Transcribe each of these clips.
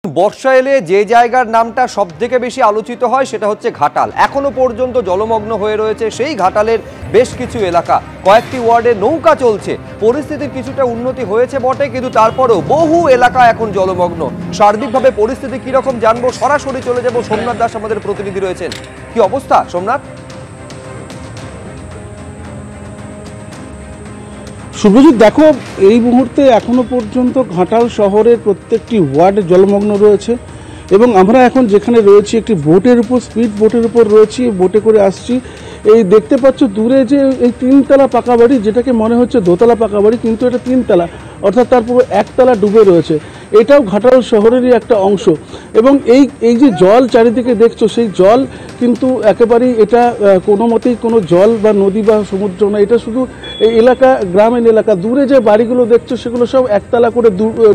বর্ষা এলে যে জায়গার নামটা সবথেকে বেশি আলোচিত হয় সেটা হচ্ছে ঘাটাল। এখনো পর্যন্ত জলমগ্ন হয়ে রয়েছে সেই ঘাটালের বেশ কিছু এলাকা, কয়েকটি ওয়ার্ডে নৌকা চলছে। পরিস্থিতির কিছুটা উন্নতি হয়েছে বটে, কিন্তু তারপরেও বহু এলাকা এখন জলমগ্ন। সার্বিকভাবে পরিস্থিতি কিরকম জানবো, সরাসরি চলে যাব। সোমনাথ দাস আমাদের প্রতিনিধি রয়েছেন। কি অবস্থা সোমনাথ? শুভজিৎ, দেখো, এই মুহূর্তে এখনো পর্যন্ত ঘাটাল শহরের প্রত্যেকটি ওয়ার্ডে জলমগ্ন রয়েছে এবং আমরা এখন যেখানে রয়েছি একটি বোটের উপর, স্পিড বোটের উপর রয়েছি, বোটে করে আসছি। এই দেখতে পাচ্ছ দূরে যে এই তিনতলা পাকা বাড়ি, যেটাকে মনে হচ্ছে দোতলা পাকা বাড়ি, কিন্তু এটা তিনতলা, অর্থাৎ তার পুরো একতলা ডুবে রয়েছে। এটাও ঘাটাল শহরেরই একটা অংশ এবং এই যে জল চারিদিকে দেখছো, সেই জল কিন্তু একেবারেই এটা কোনো মতেই কোনো জল বা নদী বা সমুদ্র না, এটা শুধু এই এলাকা, গ্রামীণ এলাকা। দূরে যে বাড়িগুলো দেখছো সেগুলো সব একতলা করে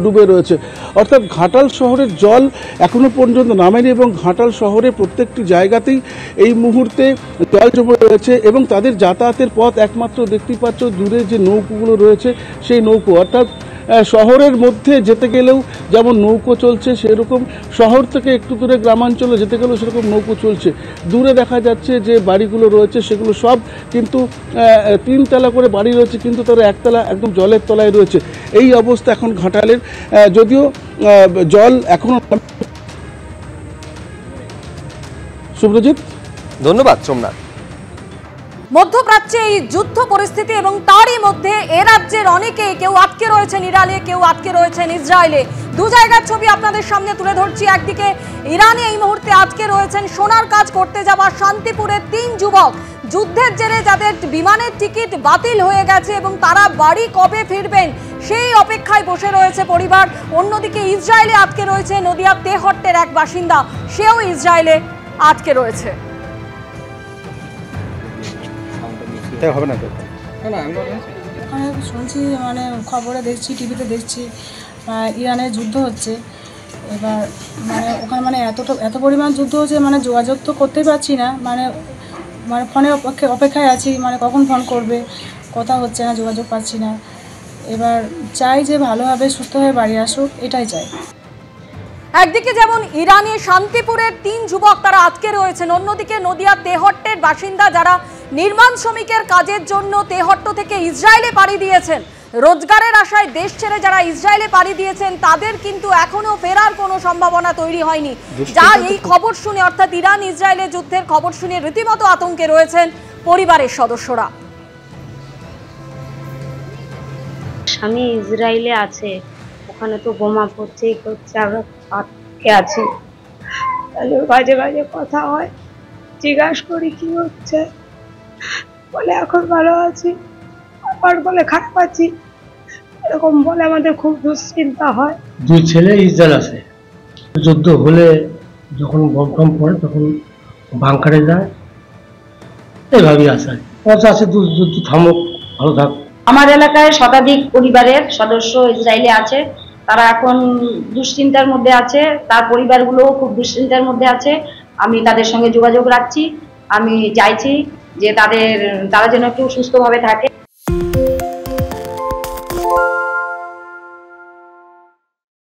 ডুবে রয়েছে। অর্থাৎ ঘাটাল শহরের জল এখনো পর্যন্ত নামেনি এবং ঘাটাল শহরে প্রত্যেকটি জায়গাতেই এই মুহূর্তে জল জমে রয়েছে এবং তাদের যাতায়াতের পথ একমাত্র দেখতেই পাচ্ছ দূরে যে নৌকোগুলো রয়েছে সেই নৌকো। অর্থাৎ শহরের মধ্যে যেতে গেলেও যেমন নৌকো চলছে, সেরকম শহর থেকে একটু দূরে গ্রামাঞ্চলে যেতে গেলেও সেরকম নৌকো চলছে। দূরে দেখা যাচ্ছে যে বাড়িগুলো রয়েছে সেগুলো সব কিন্তু তিনতলা করে বাড়ি রয়েছে, কিন্তু তারা একতলা একদম জলের তলায় রয়েছে। এই অবস্থা এখন ঘাটালের। যদিও জল এখনো। শুভ্রজিৎ, ধন্যবাদ সোমনাথ। মধ্যপ্রাচ্যে এই যুদ্ধ পরিস্থিতি এবং তারই মধ্যে এ রাজ্যের অনেকেই, কেউ আটকে রয়েছেন ইরানে, কেউ আটকে রয়েছেন ইসরায়েলে। দু জায়গার ছবি আপনাদের সামনে তুলে ধরছি। একদিকে ইরানে এই মুহূর্তে আটকে রয়েছেন সোনার কাজ করতে যাওয়া শান্তিপুরের 3 যুবক, যুদ্ধের জেরে যাদের বিমানের টিকিট বাতিল হয়ে গেছে এবং তারা বাড়ি কবে ফিরবেন সেই অপেক্ষায় বসে রয়েছে পরিবার। অন্যদিকে ইসরায়েলে আটকে রয়েছে নদিয়ার তেহট্টের এক বাসিন্দা, সেও ইসরায়েলে আটকে রয়েছে। হবে না তো, ওখানে শুনছি, মানে খবরে দেখছি, টিভিতে দেখছি ইরানের যুদ্ধ হচ্ছে। এবার মানে ওখানে মানে এত পরিমাণ যুদ্ধ হচ্ছে, মানে যোগাযোগ তো করতেই পারছি না, মানে ফোনের অপেক্ষায় আছি, মানে কখন ফোন করবে, কথা হচ্ছে না, যোগাযোগ পাচ্ছি না। এবার চাই যে ভালোভাবে সুস্থ হয়ে বাড়ি আসুক, এটাই চাই। একদিকে যেমন ইরানে শান্তিপুরের 3 যুবক তারা আটকে রয়েছেন, অন্যদিকে নদিয়া তেহট্টের বাসিন্দা যারা নির্মাণ শ্রমিকের কাজের জন্য তেহট্ট থেকে ইসরায়েলে পাড়ি দিয়েছেন, রোজগারের আশায় দেশ ছেড়ে যারা ইসরায়েলে পাড়ি দিয়েছেন তাদের কিন্তু এখনো ফেরার কোনো সম্ভাবনা তৈরি হয়নি। যা এই খবর শুনে, অর্থাৎ ইরান ইসরায়েলের যুদ্ধের খবর শুনে রীতিমতো আতঙ্কে রয়েছেন পরিবারের সদস্যরা। স্বামী ইসরায়েলে আছে, ওখানে তো বোমা পড়ছেই করছে, আমরা আটকে আছি। বাজে বাজে কথা হয়, জিজ্ঞাসা করি কি হচ্ছে, বলে এখন ভালো আছি, আবার বলে খারাপ আছি, এরকম বলে আমাদের খুব দুশ্চিন্তা হয়। 2 ছেলে ইসরায়েল আছে, যুদ্ধ হলে যখন বম টম পড়ে তখন বাংকারে যায়, এইভাবেই আছে। আছে যুদ্ধ থামুক, ভালো থাক। আমার এলাকায় শতাধিক পরিবারের সদস্য ইসরায়েলে আছে, তারা এখন দুশ্চিন্তার মধ্যে আছে, তার পরিবারগুলোও খুব দুশ্চিন্তার মধ্যে আছে। আমি তাদের সঙ্গে যোগাযোগ রাখছি, আমি চাইছি যে তারা যেন একটু সুস্থভাবে থাকে।